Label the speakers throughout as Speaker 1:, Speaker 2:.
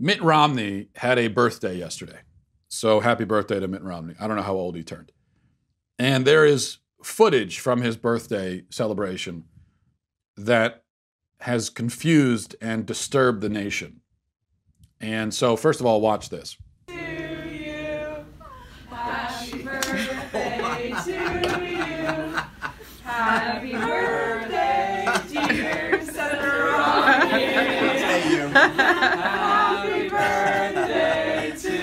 Speaker 1: Mitt Romney had a birthday yesterday. So happy birthday to Mitt Romney. I don't know how old he turned. And there is footage from his birthday celebration that has confused and disturbed the nation. And so, first of all, watch this.
Speaker 2: To you, happy birthday to you, happy birthday, dear Senator Romney. Happy birthday to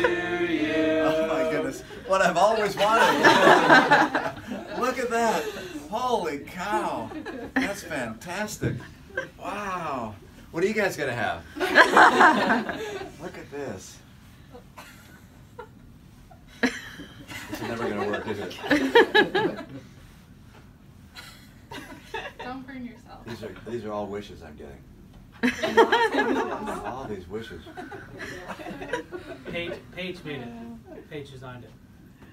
Speaker 2: you.
Speaker 3: Oh my goodness, what I've always wanted. Look at that. Holy cow. That's fantastic. Wow. What are you guys going to have? Look at this. This is never going to work, is it?
Speaker 2: Don't burn yourself.
Speaker 3: These are all wishes I'm getting. All these wishes.
Speaker 4: Paige made it. Paige designed it.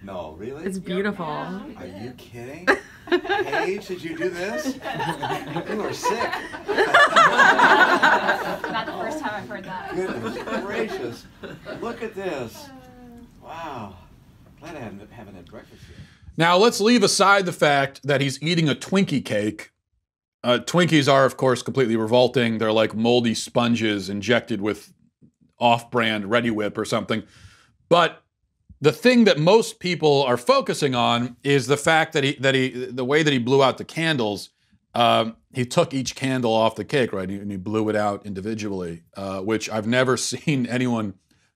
Speaker 3: No, really?
Speaker 5: It's beautiful.
Speaker 3: Are you kidding? Paige, did you do this? You are sick.
Speaker 2: Not the first time I've heard that.
Speaker 3: Goodness gracious. Look at this. Wow. Glad I haven't had breakfast yet.
Speaker 1: Now, let's leave aside the fact that he's eating a Twinkie cake. Twinkies are, of course, completely revolting. They're like moldy sponges injected with off-brand Ready Whip or something. But the thing that most people are focusing on is the fact that the way that he blew out the candles. He took each candle off the cake, right, and he blew it out individually, which I've never seen anyone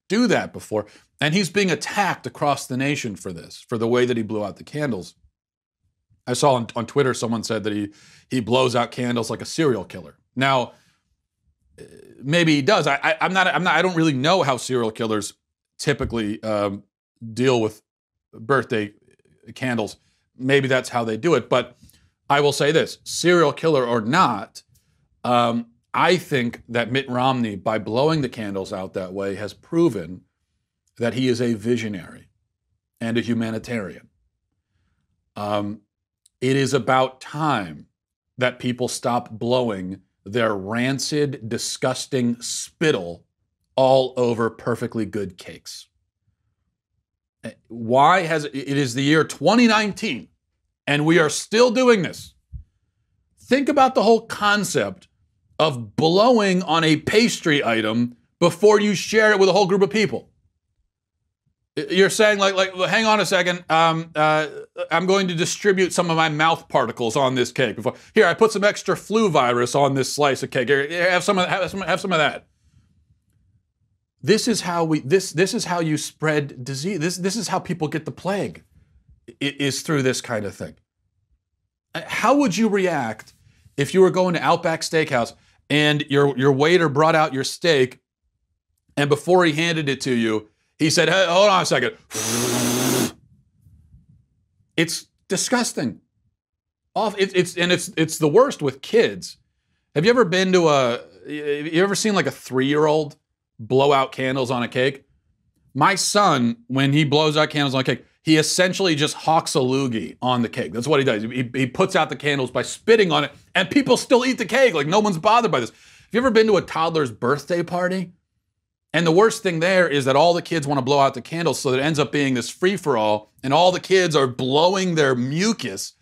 Speaker 1: do that before. And he's being attacked across the nation for this, for the way that he blew out the candles. I saw on Twitter someone said that he blows out candles like a serial killer. Now, maybe he does. I don't really know how serial killers typically deal with birthday candles. Maybe that's how they do it. But I will say this, serial killer or not, I think that Mitt Romney, by blowing the candles out that way, has proven that he is a visionary and a humanitarian. It is about time that people stop blowing their rancid, disgusting spittle all over perfectly good cakes. Why has it is the year 2019 and we are still doing this? Think about the whole concept of blowing on a pastry item before you share it with a whole group of people. You're saying like hang on a second, I'm going to distribute some of my mouth particles on this cake. Here, I put some extra flu virus on this slice of cake. Here, have some of that. This is how this is how you spread disease. This is how people get the plague. It is through this kind of thing. How would you react if you were going to Outback Steakhouse and your waiter brought out your steak, and before he handed it to you, he said, "Hey, hold on a second." It's disgusting. It's the worst with kids. Have you ever been to have you ever seen like a 3-year-old blow out candles on a cake? My son, when he blows out candles on a cake, he essentially just hawks a loogie on the cake. That's what he does. He puts out the candles by spitting on it, and people still eat the cake. Like no one's bothered by this. Have you ever been to a toddler's birthday party? And the worst thing there is that all the kids want to blow out the candles, so that it ends up being this free-for-all, and all the kids are blowing their mucus.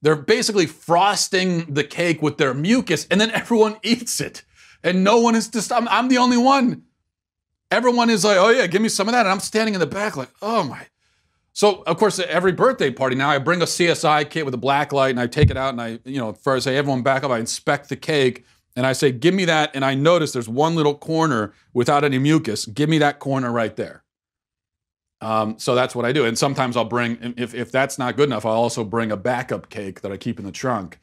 Speaker 1: They're basically frosting the cake with their mucus, and then everyone eats it. And no one is just, I'm the only one. Everyone is like, oh yeah, give me some of that. And I'm standing in the back like, oh my. So, of course, at every birthday party now, I bring a CSI kit with a black light, and I take it out, and I say, everyone back up, I inspect the cake, and I say, give me that, and I notice there's one little corner without any mucus. Give me that corner right there. So that's what I do. And sometimes I'll bring, if that's not good enough, I'll also bring a backup cake that I keep in the trunk.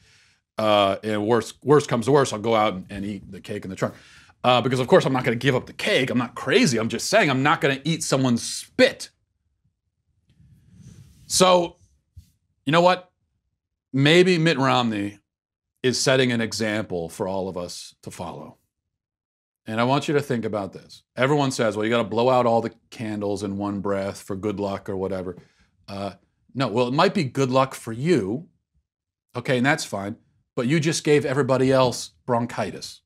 Speaker 1: And worst comes to worst, I'll go out and eat the cake in the trunk. Because, of course, I'm not going to give up the cake. I'm not crazy. I'm just saying I'm not going to eat someone's spit. So, you know what? Maybe Mitt Romney is setting an example for all of us to follow. And I want you to think about this. Everyone says, well, you got to blow out all the candles in one breath for good luck or whatever. No, well, it might be good luck for you. Okay, and that's fine. But you just gave everybody else bronchitis.